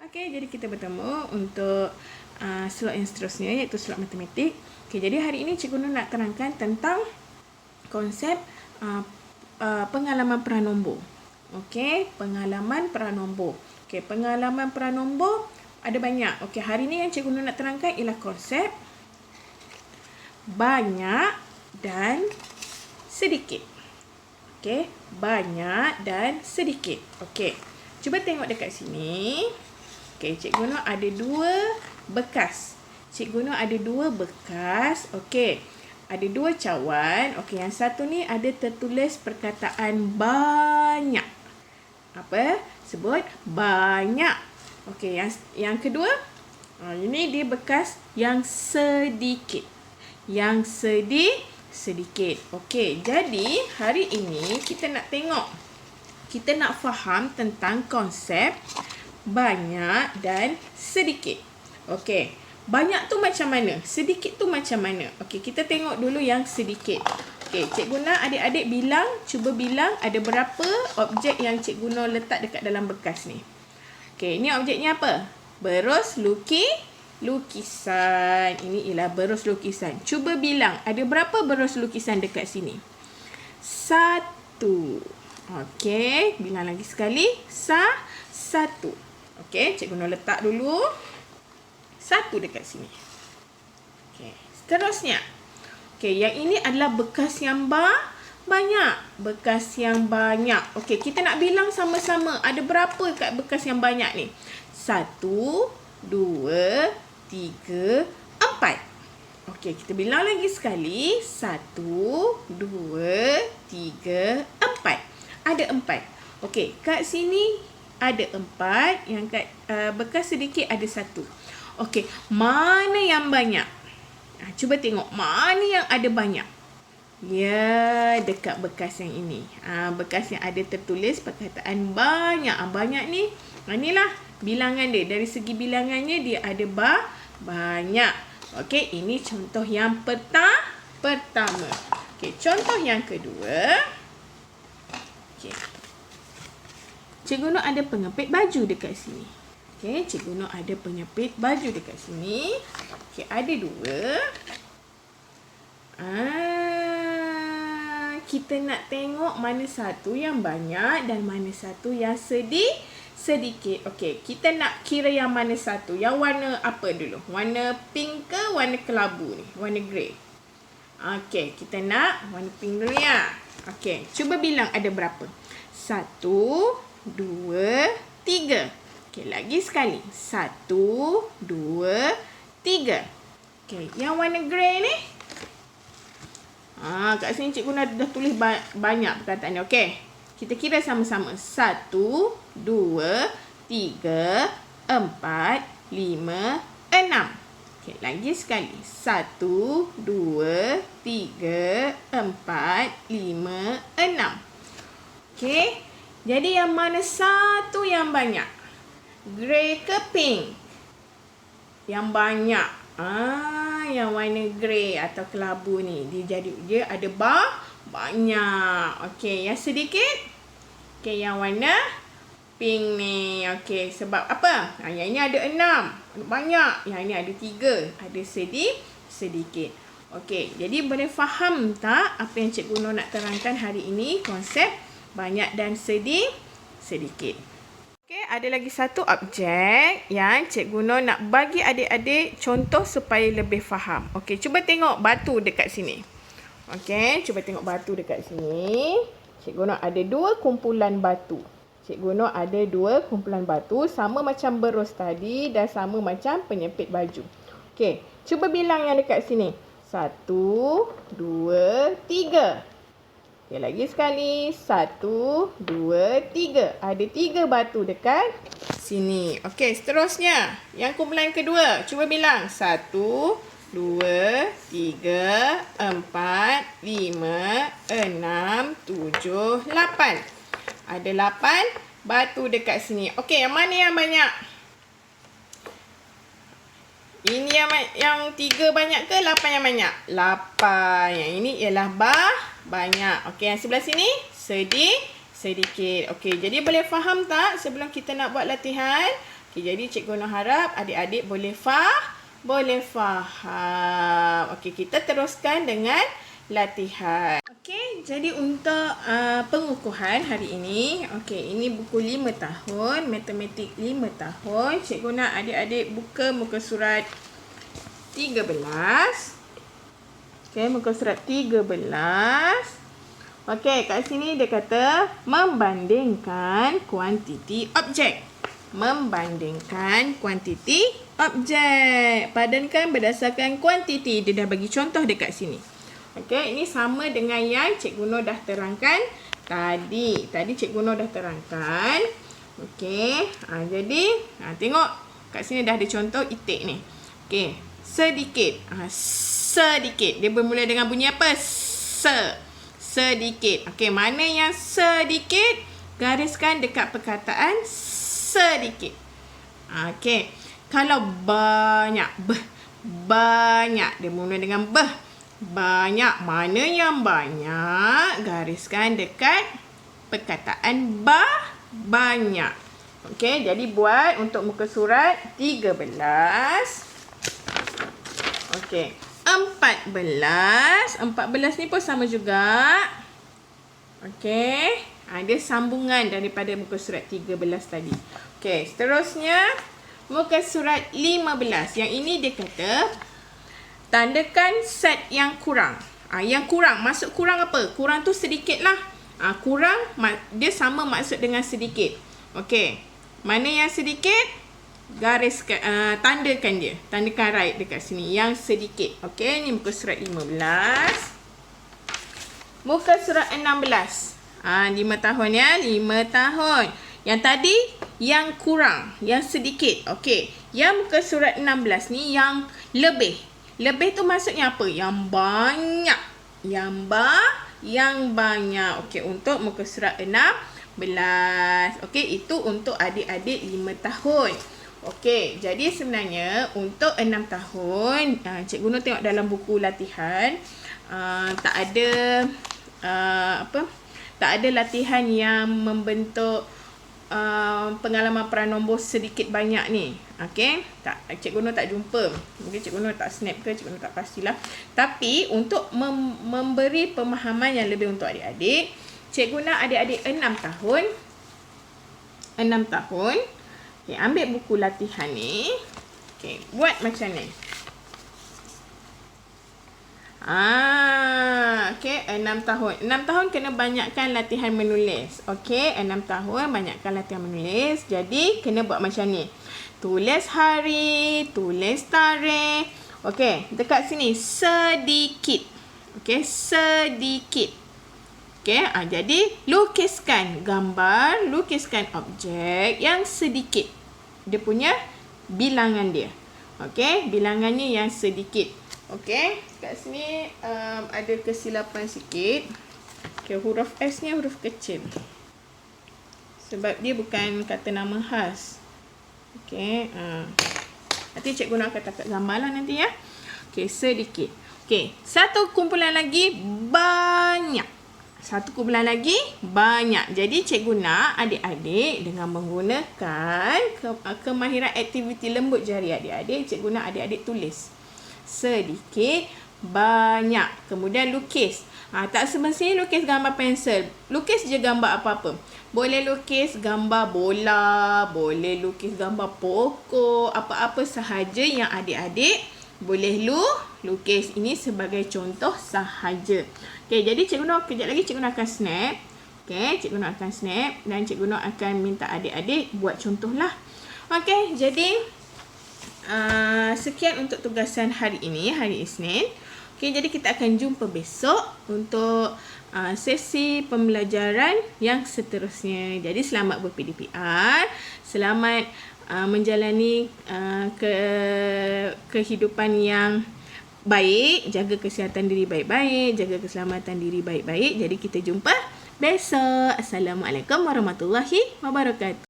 Okey, jadi kita bertemu untuk slot yang seterusnya, iaitu slot matematik. Okey, jadi hari ini Cikgu Nur nak terangkan tentang konsep pengalaman pranombor. Okey, pengalaman pranombor. Okey, pengalaman pranombor ada banyak. Okey, hari ini yang Cikgu Nur nak terangkan ialah konsep banyak dan sedikit. Okey, banyak dan sedikit. Okey, cuba tengok dekat sini. Okey, Cikgu Nur ada dua bekas. Cikgu Nur ada dua bekas. Okey, ada dua cawan. Okey, yang satu ni ada tertulis perkataan banyak. Apa? Sebut banyak. Okey, yang kedua, ini dia bekas yang sedikit. Yang sedikit. Okey, jadi hari ini kita nak tengok. Kita nak faham tentang konsep banyak dan sedikit. Okey, banyak tu macam mana? Sedikit tu macam mana? Okey, kita tengok dulu yang sedikit. Okey, Cikgu Nur adik-adik bilang, cuba bilang ada berapa objek yang Cikgu Nur letak dekat dalam bekas ni. Okey, ini objeknya apa? Berus lukisan. Ini ialah berus lukisan. Cuba bilang, ada berapa berus lukisan dekat sini? 1. Okey, bilang lagi sekali. 1. Okey, Cikgu Nur letak dulu 1 dekat sini. Okey, seterusnya. Okey, yang ini adalah bekas yang banyak. Bekas yang banyak. Okey, kita nak bilang sama-sama. Ada berapa kat bekas yang banyak ni? 1, 2, 3, 4. Okey, kita bilang lagi sekali. 1, 2, 3, 4. Ada 4. Okey, kat sini ada 4. Yang kat bekas sedikit ada 1. Okey, mana yang banyak? Cuba tengok mana yang ada banyak. Ya, dekat bekas yang ini. Bekas yang ada tertulis perkataan banyak. Banyak ni, inilah bilangan dia. Dari segi bilangannya dia ada banyak. Okey, ini contoh yang pertama. Okey, contoh yang kedua. Okey. Cikgu Nur ada pengepit baju dekat sini. Okey, Cikgu Nur ada pengepit baju dekat sini. Okey, ada 2. Kita nak tengok mana satu yang banyak dan mana satu yang sedikit. Okey, kita nak kira yang mana satu. Yang warna apa dulu? Warna pink ke warna kelabu ni? Warna grey. Okey, kita nak warna pink dulu ya. Okey, cuba bilang ada berapa? 1, 2, 3. Okey, lagi sekali. 1, 2, 3. Okey, yang warna grey ni? Kat sini Cikgu Nur dah tulis banyak perkataan ni. Okey, kita kira sama-sama. 1, 2, 3, 4, 5, 6. Okey, lagi sekali. 1, 2, 3, 4, 5, 6. Okey. Jadi yang mana satu yang banyak? Grey ke pink? Yang banyak. Yang warna grey atau kelabu ni. Dia ada banyak. Okey, yang sedikit? Okey, yang warna pink ni. Okey, sebab apa? Yang ini ada 6. Banyak. Yang ini ada 3. Ada sedikit. Okey, jadi boleh faham tak apa yang Cikgu Nur nak terangkan hari ini? Konsep banyak dan sedikit. Okey, ada lagi satu objek yang Cikgu Nur nak bagi adik-adik contoh supaya lebih faham. Okey, cuba tengok batu dekat sini. Okey, cuba tengok batu dekat sini. Cikgu Nur ada 2 kumpulan batu. Cikgu Nur ada 2 kumpulan batu sama macam berus tadi dan sama macam penyepit baju. Okey, cuba bilang yang dekat sini. 1, 2, 3. Okey, lagi sekali. 1, 2, 3. Ada 3 batu dekat sini. Okey, seterusnya. Yang kumpulan kedua. Cuba bilang. 1, 2, 3, 4, 5, 6, 7, 8. Ada 8 batu dekat sini. Okey, yang mana yang banyak? Ini yang 3 banyak ke 8 yang banyak? 8. Yang ini ialah banyak. Okey, yang sebelah sini sedikit. Okey, jadi boleh faham tak sebelum kita nak buat latihan? Okay, jadi Cikgu Nur harap adik-adik boleh faham. Okey, kita teruskan dengan latihan. Okey, jadi untuk pengukuhan hari ini, okey, ini buku 5 tahun, matematik 5 tahun. Cikgu nak adik-adik buka muka surat 13. Okey, muka surat 13. Okey, kat sini dia kata membandingkan kuantiti objek. Membandingkan kuantiti objek. Padankan berdasarkan kuantiti. Dia dah bagi contoh dekat sini. Okey, ini sama dengan yang Cikgu Nur dah terangkan tadi. Tadi Cikgu Nur dah terangkan. Okey, jadi tengok kat sini dah ada contoh itik ni. Okey, sedikit. Sedikit. Dia bermula dengan bunyi apa? Sedikit. Okey, mana yang sedikit? Gariskan dekat perkataan sedikit. Okey, kalau banyak, banyak. Dia mula dengan banyak. Mana yang banyak? Gariskan dekat perkataan banyak. Okey, jadi buat untuk muka surat 13. Okey, 14. 14 ni pun sama juga. Okey, ada sambungan daripada muka surat 13 tadi. Okey, seterusnya muka surat 15. Yang ini dia kata tandakan set yang kurang. Yang kurang, maksud kurang apa? Kurang tu sedikit lah. Kurang, dia sama maksud dengan sedikit. Okey, mana yang sedikit? Gariskan, tandakan dia. Tandakan right dekat sini. Yang sedikit. Okey, ni muka surat 15. Muka surat 16. 5 tahun ya, 5 tahun. Yang tadi, yang kurang, yang sedikit. Okey, yang muka surat 16 ni yang lebih. Lebih tu maksudnya apa? Yang banyak. Yang banyak. Okey, untuk muka surat 16. Okey, itu untuk adik-adik 5 tahun. Okey, jadi sebenarnya untuk 6 tahun, Cikgu Nur tengok dalam buku latihan, tak ada tak ada latihan yang membentuk pengalaman peranan nombor sedikit banyak ni. Okey, Cikgu Nur tak jumpa. Mungkin Cikgu Nur tak snap ke, Cikgu Nur tak pastilah. Tapi untuk memberi pemahaman yang lebih untuk adik-adik, Cikgu nak adik-adik 6 tahun. Okey, ambil buku latihan ni. Okey, buat macam ni. Okey, 6 tahun. 6 tahun kena banyakkan latihan menulis. Okey, 6 tahun banyakkan latihan menulis. Jadi, kena buat macam ni. Tulis hari, tulis tarikh. Okey, dekat sini sedikit. Okey, sedikit. Okey, jadi lukiskan gambar, lukiskan objek yang sedikit. Dia punya bilangan dia. Okey, bilangannya yang sedikit. Okey, kat sini ada kesilapan sikit. Okey, huruf S ni huruf kecil. Sebab dia bukan kata nama khas. Okey, nanti Cikgu Nur akan takat gambar lah nanti ya. Okey, sedikit. Okey, satu kumpulan lagi banyak. Satu kumpulan lagi banyak. Jadi Cikgu nak adik-adik dengan menggunakan kemahiran aktiviti lembut jari adik-adik, Cikgu nak adik-adik tulis sedikit, banyak. Kemudian lukis. Tak semestinya lukis gambar pensel. Lukis je gambar apa-apa. Boleh lukis gambar bola, boleh lukis gambar pokok, apa-apa sahaja yang adik-adik boleh lukis. Ini sebagai contoh sahaja. Okey, jadi Cikgu Nur kejap lagi Cikgu Nur akan snap. Okey, Cikgu Nur akan snap dan Cikgu Nur akan minta adik-adik buat contohlah. Okey, jadi sekian untuk tugasan hari ini, hari Isnin. Okey, jadi kita akan jumpa besok untuk sesi pembelajaran yang seterusnya. Jadi selamat ber-PDPR, selamat menjalani kehidupan yang baik, jaga kesihatan diri baik-baik, jaga keselamatan diri baik-baik. Jadi kita jumpa besok. Assalamualaikum warahmatullahi wabarakatuh.